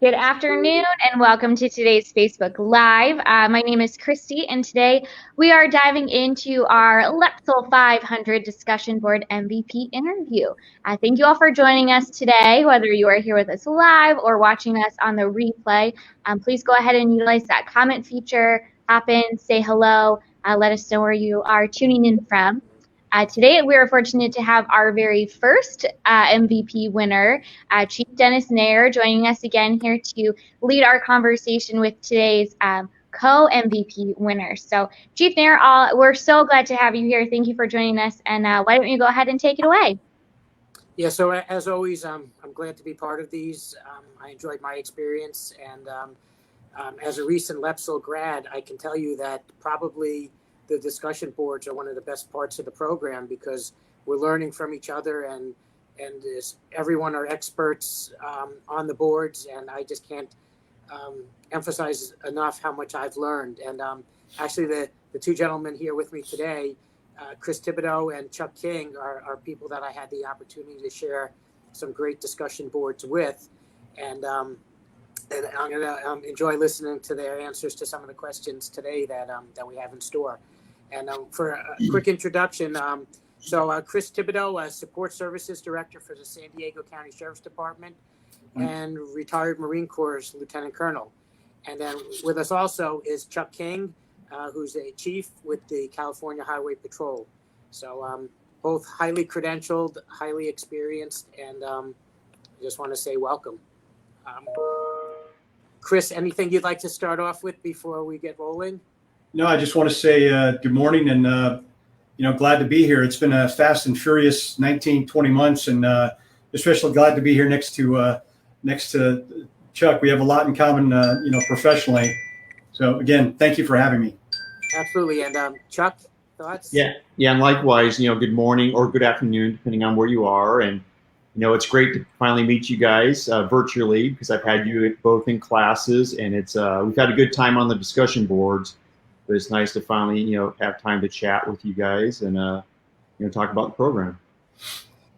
Good afternoon and welcome to today's Facebook Live. My name is Christy and today we are diving into our LEPSL 500 discussion board MVP interview. Thank you all for joining us today, whether you are here with us live or watching us on the replay. Please go ahead and utilize that comment feature, hop in, say hello, let us know where you are tuning in from. Today, we are fortunate to have our very first MVP winner, Chief Dennis Nayor, joining us again here to lead our conversation with today's co-MVP winners. So, Chief Nayor, we're so glad to have you here. Thank you for joining us. And why don't you go ahead and take it away? Yeah, so as always, I'm glad to be part of these. I enjoyed my experience, and as a recent LEPSL grad, I can tell you that probably the discussion boards are one of the best parts of the program because we're learning from each other, and everyone are experts on the boards, and I just can't emphasize enough how much I've learned. And actually, the two gentlemen here with me today, Chris Thibodeaux and Chuck King, are people that I had the opportunity to share some great discussion boards with, and I'm going to enjoy listening to their answers to some of the questions today that we have in store. And for a quick introduction, Chris Thibodeaux, Support Services Director for the San Diego County Sheriff's Department, and retired Marine Corps Lieutenant Colonel. And then with us also is Chuck King, who's a chief with the California Highway Patrol. So both highly credentialed, highly experienced, and I just want to say welcome. Chris, anything you'd like to start off with before we get rolling? No, I just want to say good morning and, glad to be here. It's been a fast and furious 19, 20 months, and especially glad to be here next to Chuck. We have a lot in common, professionally. So again, thank you for having me. Absolutely. And Chuck, thoughts? Yeah, and likewise, good morning or good afternoon, depending on where you are. And, it's great to finally meet you guys virtually because I've had you both in classes, and it's we've had a good time on the discussion boards. But it's nice to finally, have time to chat with you guys and, talk about the program.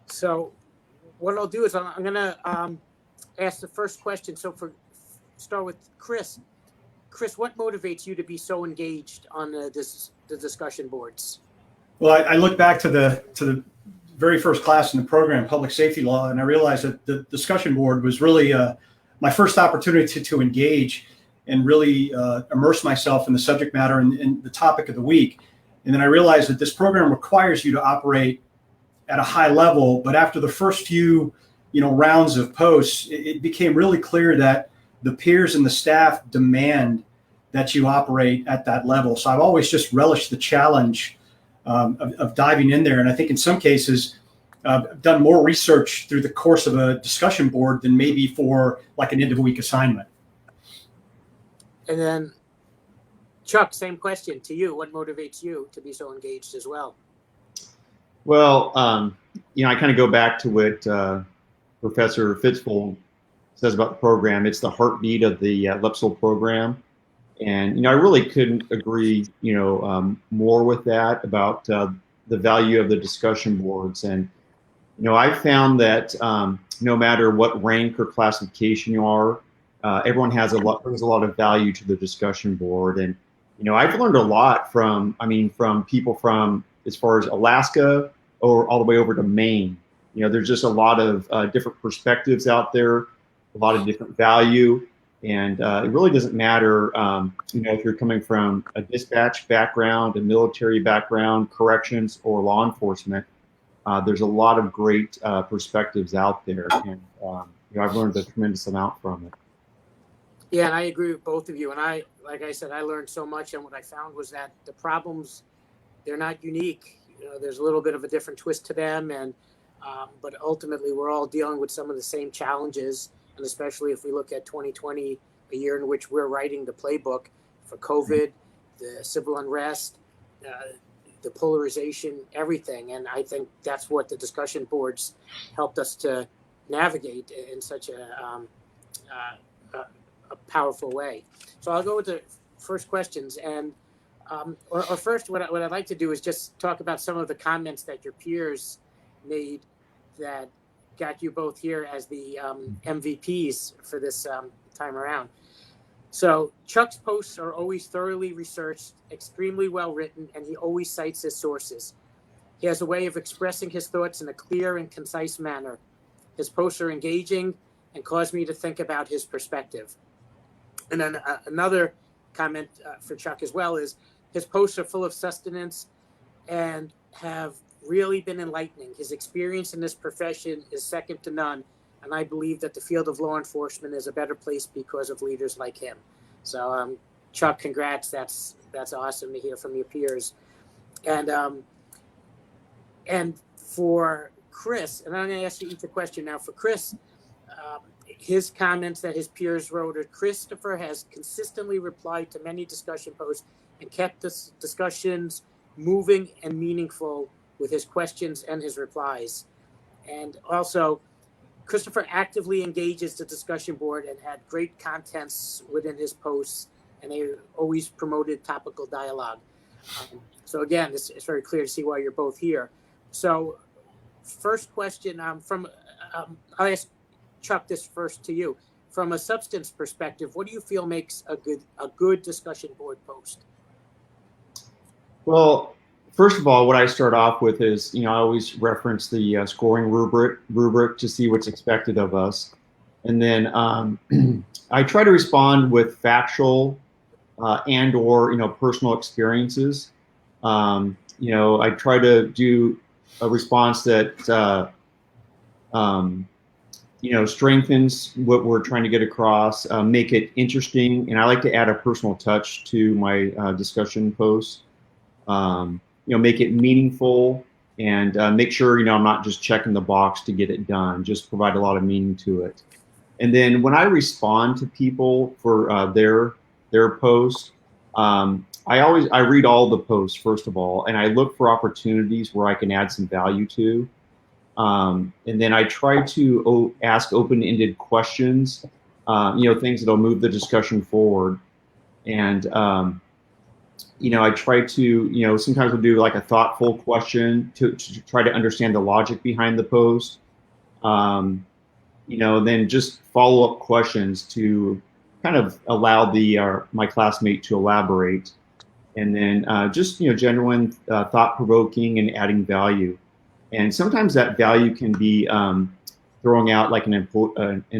So what I'll do is I'm going to ask the first question. So start with Chris. Chris, what motivates you to be so engaged on the discussion boards? Well, I look back to the very first class in the program, public safety law, and I realized that the discussion board was really my first opportunity to engage and really immerse myself in the subject matter and the topic of the week. And then I realized that this program requires you to operate at a high level. But after the first few, rounds of posts, it became really clear that the peers and the staff demand that you operate at that level. So I've always just relished the challenge of diving in there. And I think in some cases, I've done more research through the course of a discussion board than maybe for like an end of week assignment. And then, Chuck, same question to you. What motivates you to be so engaged as well? Well, I kind of go back to what Professor Fitzfold says about the program. It's the heartbeat of the LEPSL program. And, I really couldn't agree, more with that about the value of the discussion boards. And, I found that no matter what rank or classification you are, everyone brings a lot of value to the discussion board. And, I've learned a lot from people from as far as Alaska or all the way over to Maine. There's just a lot of different perspectives out there, a lot of different value. And it really doesn't matter, if you're coming from a dispatch background, a military background, corrections, or law enforcement. There's a lot of great perspectives out there. And, I've learned a tremendous amount from it. Yeah, and I agree with both of you. And like I said, I learned so much. And what I found was that the problems, they're not unique. There's a little bit of a different twist to them. And but ultimately, we're all dealing with some of the same challenges. And especially if we look at 2020, a year in which we're writing the playbook for COVID, the civil unrest, the polarization, everything. And I think that's what the discussion boards helped us to navigate in such a powerful way. So I'll go with the first questions. And or first, what I'd like to do is just talk about some of the comments that your peers made that got you both here as the MVPs for this time around. So Chuck's posts are always thoroughly researched, extremely well written, and he always cites his sources. He has a way of expressing his thoughts in a clear and concise manner. His posts are engaging and cause me to think about his perspective. And then another comment for Chuck as well is his posts are full of sustenance and have really been enlightening. His experience in this profession is second to none, and I believe that the field of law enforcement is a better place because of leaders like him. So, Chuck, congrats. That's awesome to hear from your peers. And for Chris, and I'm going to ask you each a question now. For Chris, his comments that his peers wrote are, Christopher has consistently replied to many discussion posts and kept the discussions moving and meaningful with his questions and his replies. And also, Christopher actively engages the discussion board and had great contents within his posts, and they always promoted topical dialogue. So again, it's very clear to see why you're both here. So first question I'll ask Chuck this first to you. From a substance perspective, what do you feel makes a good discussion board post? Well, first of all, what I start off with is, I always reference the scoring rubric to see what's expected of us. And then I try to respond with factual and or, personal experiences. I try to do a response that, strengthens what we're trying to get across, make it interesting. And I like to add a personal touch to my discussion posts. Make it meaningful and make sure, I'm not just checking the box to get it done, just provide a lot of meaning to it. And then when I respond to people for their posts, I read all the posts, first of all, and I look for opportunities where I can add some value to. And then I try to ask open-ended questions, things that'll move the discussion forward. And, I try to, sometimes we'll do like a thoughtful question to try to understand the logic behind the post. Then just follow-up questions to kind of allow my classmate to elaborate. And then just, genuine thought-provoking and adding value. And sometimes that value can be throwing out like an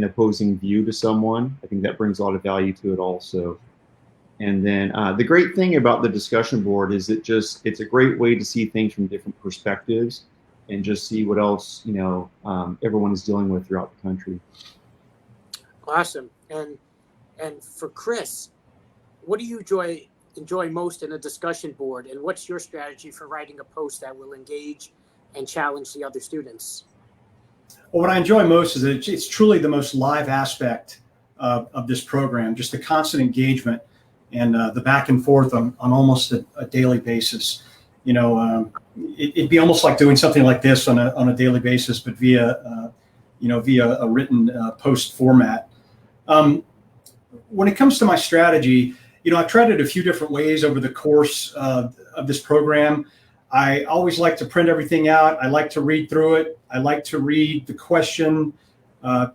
opposing view to someone. I think that brings a lot of value to it also. And then the great thing about the discussion board is it's a great way to see things from different perspectives and just see what else, everyone is dealing with throughout the country. Awesome. And for Chris, what do you enjoy most in a discussion board, and what's your strategy for writing a post that will engage and challenge the other students? Well, what I enjoy most is that it's truly the most live aspect of this program, just the constant engagement and the back and forth on almost a daily basis. It'd be almost like doing something like this on a daily basis, but via a written post format. When it comes to my strategy, I've tried it a few different ways over the course of this program. I always like to print everything out. I like to read through it. I like to read the question.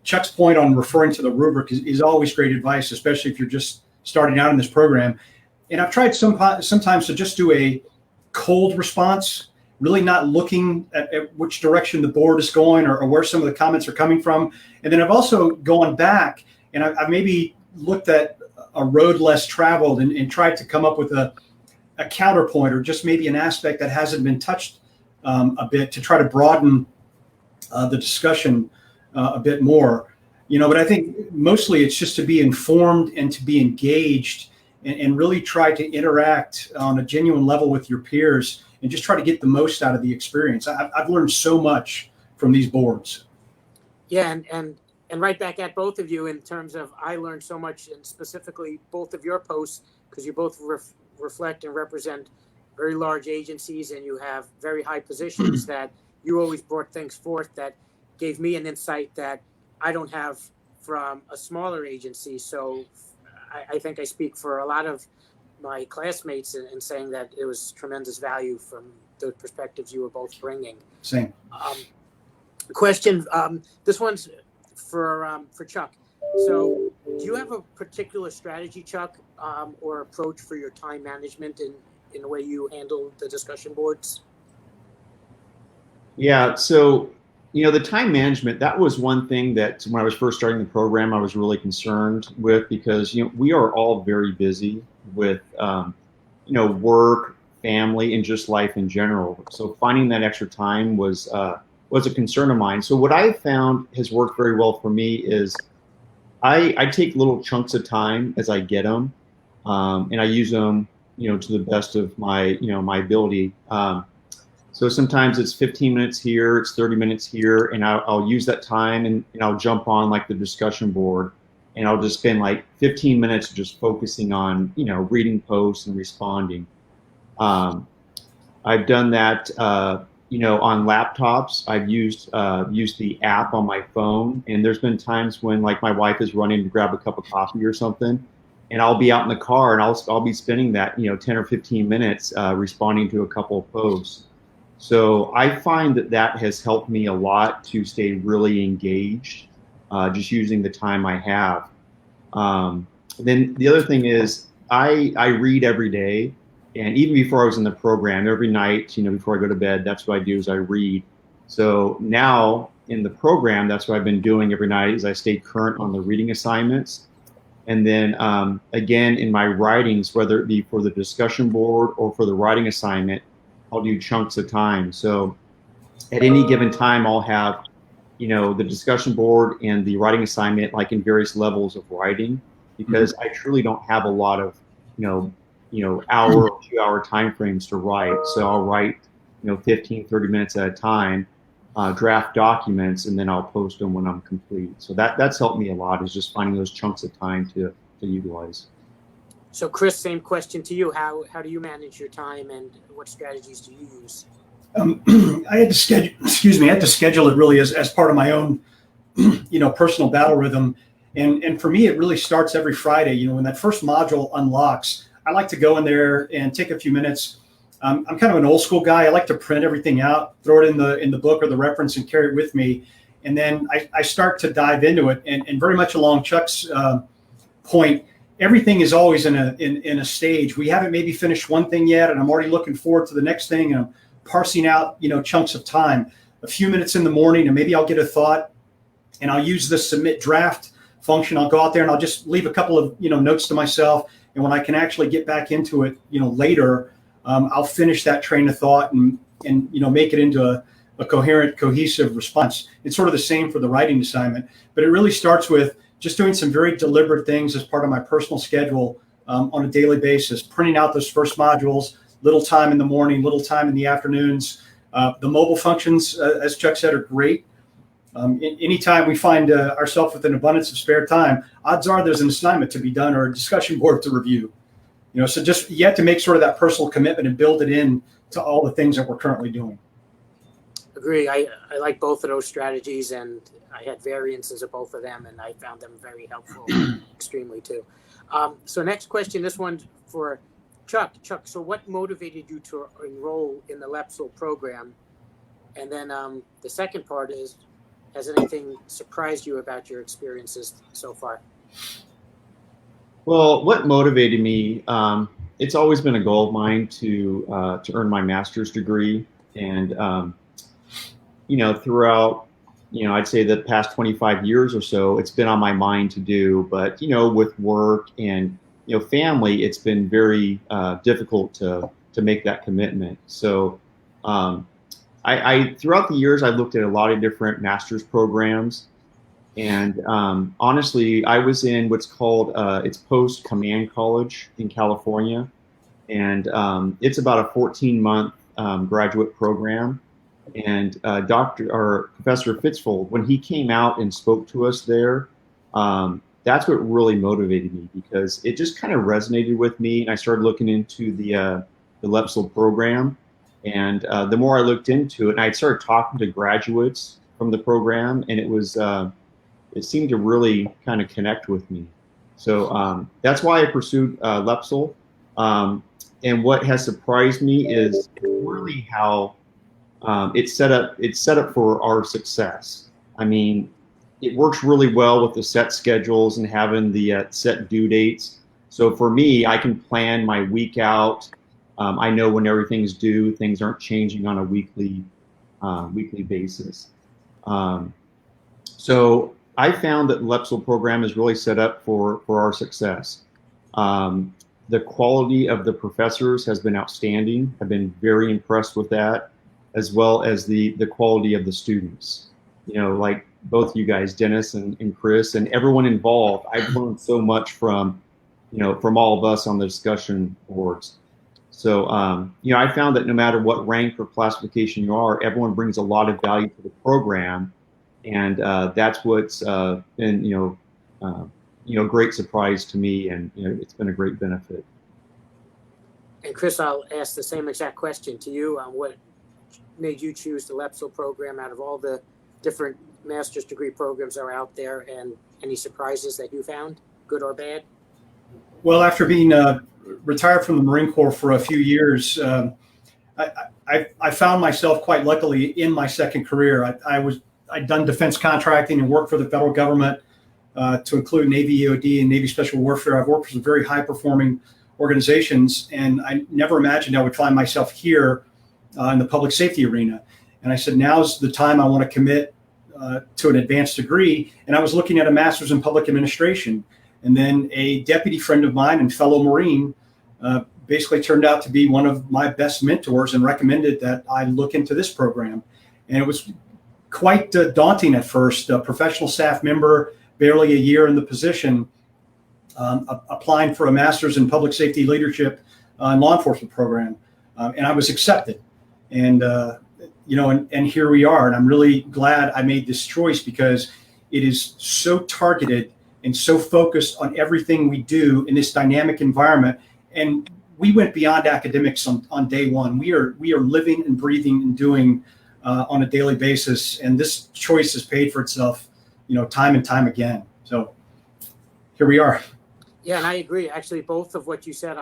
Chuck's point on referring to the rubric is always great advice, especially if you're just starting out in this program. And I've tried sometimes to just do a cold response, really not looking at which direction the board is going or where some of the comments are coming from. And then I've also gone back and I've maybe looked at a road less traveled and tried to come up with a counterpoint or just maybe an aspect that hasn't been touched a bit to try to broaden the discussion a bit more. But I think mostly it's just to be informed and to be engaged and really try to interact on a genuine level with your peers and just try to get the most out of the experience. I've learned so much from these boards. Yeah, and right back at both of you in terms of I learned so much, and specifically both of your posts, because you both reflect and represent very large agencies and you have very high positions that you always brought things forth that gave me an insight that I don't have from a smaller agency. So I think I speak for a lot of my classmates in saying that it was tremendous value from the perspectives you were both bringing. Same. Question. This one's for Chuck. So, do you have a particular strategy, Chuck, or approach for your time management in the way you handle the discussion boards? Yeah, so the time management, that was one thing that when I was first starting the program, I was really concerned with because we are all very busy with work, family, and just life in general. So finding that extra time was a concern of mine. So what I found has worked very well for me is I take little chunks of time as I get them, and I use them to the best of my my ability. So sometimes it's 15 minutes here, it's 30 minutes here, and I'll use that time and I'll jump on like the discussion board and I'll just spend like 15 minutes just focusing on, reading posts and responding. I've done that, on laptops. I've used the app on my phone, and there's been times when like my wife is running to grab a cup of coffee or something, and I'll be out in the car and I'll be spending that 10 or 15 minutes responding to a couple of posts. So I find that has helped me a lot to stay really engaged, just using the time I have. Then the other thing is I read every day, and even before I was in the program, every night, before I go to bed, that's what I do is I read. So now in the program, that's what I've been doing every night is I stay current on the reading assignments. And then again, in my writings, whether it be for the discussion board or for the writing assignment, I'll do chunks of time. So at any given time, I'll have, the discussion board and the writing assignment like in various levels of writing, because I truly don't have a lot of, hour or 2 hour time frames to write. So I'll write, 15, 30 minutes at a time, draft documents, and then I'll post them when I'm complete. So that's helped me a lot is just finding those chunks of time to utilize. So, Chris, same question to you. How do you manage your time, and what strategies do you use? I had to schedule it really as part of my own, personal battle rhythm. And for me, it really starts every Friday. When that first module unlocks, I like to go in there and take a few minutes. I'm kind of an old school guy. I like to print everything out, throw it in the book or the reference, and carry it with me. And then I start to dive into it. And very much along Chuck's point, everything is always in a stage. We haven't maybe finished one thing yet, and I'm already looking forward to the next thing, and I'm parsing out, chunks of time. A few minutes in the morning, and maybe I'll get a thought, and I'll use the submit draft function. I'll go out there and I'll just leave a couple of notes to myself, and when I can actually get back into it, later, I'll finish that train of thought and make it into a coherent, cohesive response. It's sort of the same for the writing assignment, but it really starts with just doing some very deliberate things as part of my personal schedule on a daily basis, printing out those first modules, little time in the morning, little time in the afternoons. The mobile functions, as Chuck said, are great. Anytime we find ourselves with an abundance of spare time, odds are there's an assignment to be done or a discussion board to review. So just you have to make sort of that personal commitment and build it in to all the things that we're currently doing. Agree. I like both of those strategies, and I had variances of both of them, and I found them very helpful, extremely too. So next question, this one's for Chuck. Chuck, so what motivated you to enroll in the LEPSL program? And then the second part is, has anything surprised you about your experiences so far? Well, what motivated me, it's always been a goal of mine to earn my master's degree. And, throughout, I'd say the past 25 years or so, it's been on my mind to do. But, with work and, family, it's been very difficult to make that commitment. So I throughout the years, I looked at a lot of different master's programs. And honestly, I was in what's called, it's Post Command College in California. And it's about a 14-month graduate program. And Professor Fitzfold, when he came out and spoke to us there, that's what really motivated me, because it just kind of resonated with me. And I started looking into the LEPSL program. And the more I looked into it, and I started talking to graduates from the program, and it seemed to really kind of connect with me. So that's why I pursued LEPSL. And what has surprised me is really how it's set up for our success. I mean, it works really well with the set schedules and having the set due dates. So for me, I can plan my week out. I know when everything's due. Things aren't changing on a weekly basis. So I found that the LEPSL program is really set up for our success. The quality of the professors has been outstanding. I've been very impressed with that, as well as the quality of the students. You know, like both you guys, Dennis and Chris, and everyone involved. I've learned so much from all of us on the discussion boards. So, I found that no matter what rank or classification you are, everyone brings a lot of value to the program, and that's what's been, great surprise to me, and it's been a great benefit. And Chris, I'll ask the same exact question to you. What made you choose the LEPSL program out of all the different master's degree programs that are out there, and any surprises that you found, good or bad? Well, after being retired from the Marine Corps for a few years, I found myself quite luckily in my second career. I'd done defense contracting and worked for the federal government, to include Navy EOD and Navy Special Warfare. I've worked for some very high performing organizations, and I never imagined I would find myself here in the public safety arena. And I said, now's the time I want to commit to an advanced degree. And I was looking at a master's in public administration. And then a deputy friend of mine and fellow Marine basically turned out to be one of my best mentors and recommended that I look into this program. And it was quite daunting at first. A professional staff member, barely a year in the position, applying for a master's in public safety leadership and law enforcement program. And I was accepted. And, and here we are. And I'm really glad I made this choice, because it is so targeted and so focused on everything we do in this dynamic environment. And we went beyond academics on day one. We are living and breathing and doing on a daily basis. And this choice has paid for itself, time and time again. So here we are. Yeah, and I agree. Actually, both of what you said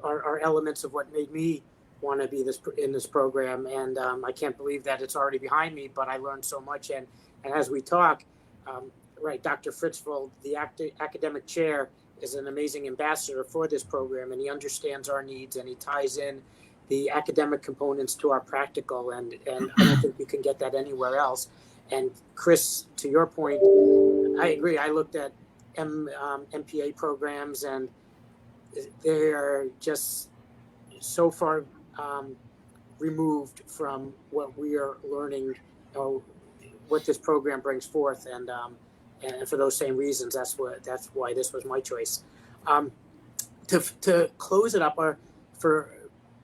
are elements of what made me want to be in this program. And I can't believe that it's already behind me, but I learned so much. And as we talk, right, Dr. Fritzvold, the academic chair, is an amazing ambassador for this program, and he understands our needs, and he ties in the academic components to our practical, and I don't think you can get that anywhere else. And Chris, to your point, I agree. I looked at MPA programs, and they are just so far removed from what we are learning, what this program brings forth, and for those same reasons, that's why this was my choice. To close it up, for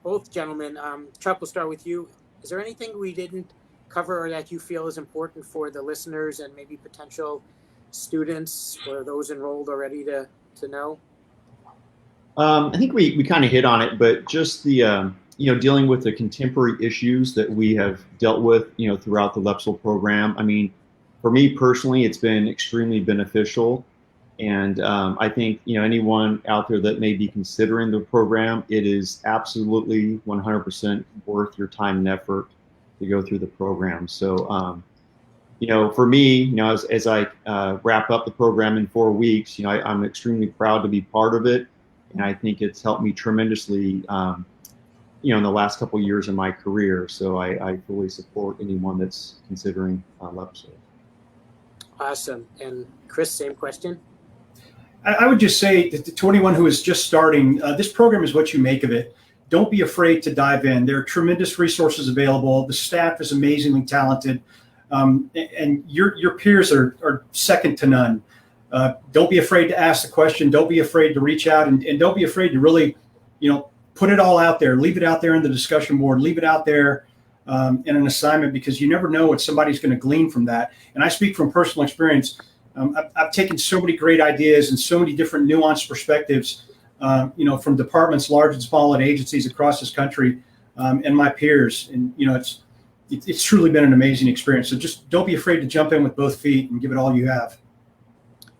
both gentlemen, Chuck, we'll start with you. Is there anything we didn't cover or that you feel is important for the listeners and maybe potential students or those enrolled already to know? I think we kind of hit on it, but just the dealing with the contemporary issues that we have dealt with throughout the LEPSL program. I mean, for me personally, it's been extremely beneficial, and I think anyone out there that may be considering the program, it is absolutely 100% worth your time and effort to go through the program. So for me, as I wrap up the program in 4 weeks, I'm extremely proud to be part of it, and I think it's helped me tremendously in the last couple of years of my career. So I fully support anyone that's considering LEPSL. Awesome. And Chris, same question. I would just say to anyone who is just starting, this program is what you make of it. Don't be afraid to dive in. There are tremendous resources available. The staff is amazingly talented, and your peers are second to none. Don't be afraid to ask the question. Don't be afraid to reach out, and don't be afraid to really, put it all out there. Leave it out there in the discussion board. Leave it out there in an assignment, because you never know what somebody's going to glean from that. And I speak from personal experience. I've taken so many great ideas and so many different nuanced perspectives, from departments large and small and agencies across this country, and my peers. And it's truly been an amazing experience. So just don't be afraid to jump in with both feet and give it all you have.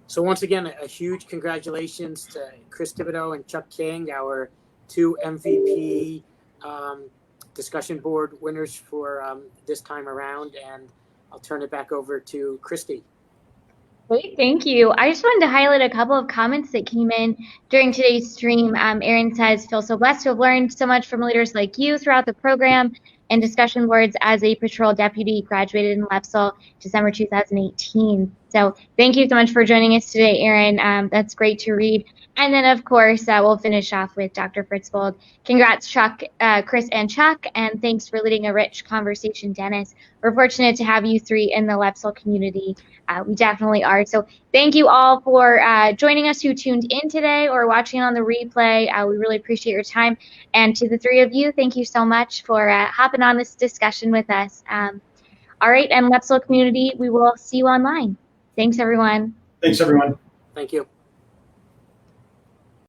So once again, a huge congratulations to Chris Thibodeaux and Chuck King, our two MVP discussion board winners for this time around, and I'll turn it back over to Christy. Great, thank you. I just wanted to highlight a couple of comments that came in during today's stream. Aaron says, feel so blessed to have learned so much from leaders like you throughout the program and discussion boards as a patrol deputy, graduated in LEPSL December 2018. So thank you so much for joining us today, Aaron. That's great to read. And then, of course, we'll finish off with Dr. Fritzbold. Congrats, Chuck, Chris, and Chuck, and thanks for leading a rich conversation, Dennis. We're fortunate to have you three in the LEPSL community. We definitely are. So thank you all for joining us who tuned in today or watching on the replay. We really appreciate your time. And to the three of you, thank you so much for hopping on this discussion with us. All right, and LEPSL community, we will see you online. Thanks, everyone. Thanks, everyone. Thank you.